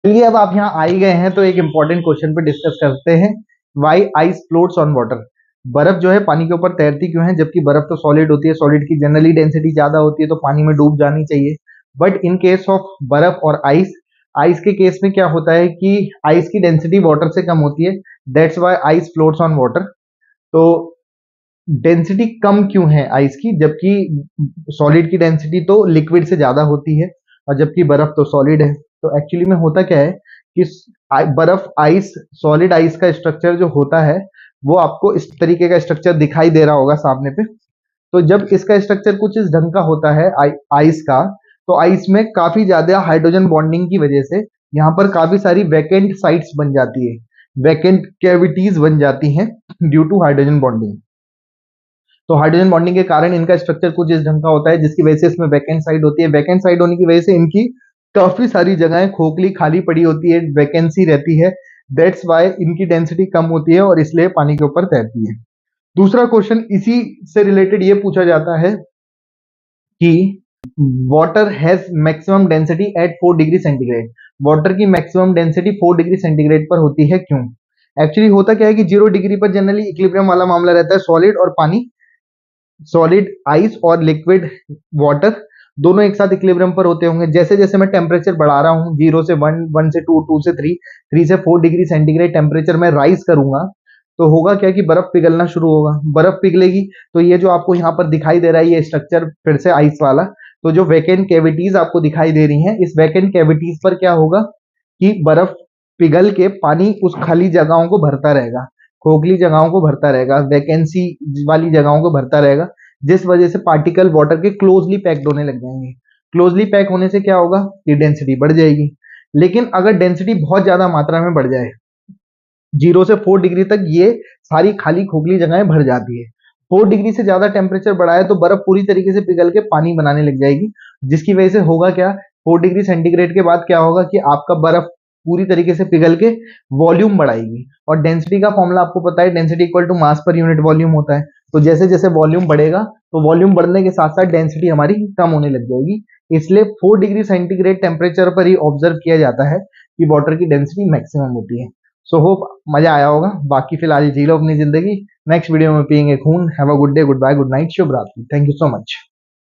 चलिए अब आप यहाँ आ ही गए हैं तो एक इंपॉर्टेंट क्वेश्चन पे डिस्कस करते हैं। Why ice floats on water. बर्फ जो है पानी के ऊपर तैरती क्यों है, जबकि बर्फ तो सॉलिड होती है, सॉलिड की जनरली डेंसिटी ज्यादा होती है तो पानी में डूब जानी चाहिए। बट इन केस ऑफ बर्फ और आइस, आइस के केस में क्या होता है कि आइस की डेंसिटी वाटर से कम होती है, that's why ice floats on water. तो डेंसिटी कम क्यों है आइस की, जबकि सॉलिड की डेंसिटी तो लिक्विड से ज्यादा होती है और जबकि बर्फ तो सॉलिड है। तो एक्चुअली में होता क्या है कि बर्फ आइस, सॉलिड आइस का स्ट्रक्चर जो होता है वो आपको इस तरीके का स्ट्रक्चर दिखाई दे रहा होगा सामने पे। तो जब इसका स्ट्रक्चर कुछ इस ढंग का होता है आइस का, तो आइस में काफी ज्यादा हाइड्रोजन बॉन्डिंग की वजह से यहाँ पर काफी सारी वैकेंट साइट्स बन जाती है, वैकेंट कैविटीज बन जाती हैं ड्यू टू हाइड्रोजन बॉन्डिंग। तो हाइड्रोजन बॉन्डिंग के कारण इनका स्ट्रक्चर कुछ इस ढंग का होता है, जिसकी वजह से इसमें वैकेंट साइड होती है। वैकेंट साइड होने की वजह से इनकी काफी सारी जगहें खोखली खाली पड़ी होती है, वैकेंसी रहती है। दैट्स वाई इनकी डेंसिटी कम होती है और इसलिए पानी के ऊपर तैरती है। दूसरा क्वेश्चन इसी से रिलेटेड ये पूछा जाता है कि water has maximum density at 4 degree centigrade. Water की मैक्सिमम डेंसिटी 4 डिग्री सेंटीग्रेड पर होती है, क्यों? एक्चुअली होता क्या है कि 0 डिग्री पर जनरली इक्विलिब्रियम वाला मामला रहता है, सॉलिड और पानी, सॉलिड आइस और लिक्विड वाटर दोनों एक साथ इक्विलिब्रियम पर होते होंगे। जैसे जैसे मैं टेम्परेचर बढ़ा रहा हूँ 0 से 1, 1 से 2, 2 से 3, 3 से 4 डिग्री सेंटीग्रेड टेम्परेचर में राइज करूंगा तो होगा क्या कि बर्फ पिघलना शुरू होगा। बर्फ पिघलेगी तो ये जो आपको यहाँ पर दिखाई दे रहा है ये स्ट्रक्चर फिर से आइस वाला, तो जो वैकेंट कैविटीज आपको दिखाई दे रही हैं, इस वैकेंट कैविटीज पर क्या होगा कि बर्फ पिघल के पानी उस खाली जगहों को भरता रहेगा, खोखली जगहों को भरता रहेगा, वैकेंसी वाली जगहों को भरता रहेगा, जिस वजह से पार्टिकल वाटर के क्लोजली पैक्ड होने लग जाएंगे। क्लोजली पैक होने से क्या होगा कि डेंसिटी बढ़ जाएगी। लेकिन अगर डेंसिटी बहुत ज्यादा मात्रा में बढ़ जाए, 0 से 4 डिग्री तक ये सारी खाली खोखली जगहें भर जाती है। 4 डिग्री से ज्यादा टेम्परेचर बढ़ा है तो बर्फ पूरी तरीके से पिघल के पानी बनाने लग जाएगी, जिसकी वजह से होगा क्या, 4 डिग्री सेंटीग्रेड के बाद क्या होगा कि आपका बर्फ पूरी तरीके से पिघल के वॉल्यूम बढ़ाएगी। और डेंसिटी का फॉर्मूला आपको पता है, density equal to mass per unit volume होता है। तो जैसे जैसे वॉल्यूम बढ़ेगा तो वॉल्यूम बढ़ने के साथ साथ डेंसिटी हमारी कम होने लग जाएगी। इसलिए 4 डिग्री सेंटीग्रेड टेम्परेचर पर ही ऑब्जर्व किया जाता है कि वाटर की डेंसिटी मैक्सिमम होती है। सो होप मजा आया होगा। बाकी फिलहाल जी लो अपनी जिंदगी, नेक्स्ट वीडियो में पियेंगे खून। Have a good day, goodbye, good night, शुभ रात्रि। Thank you so much.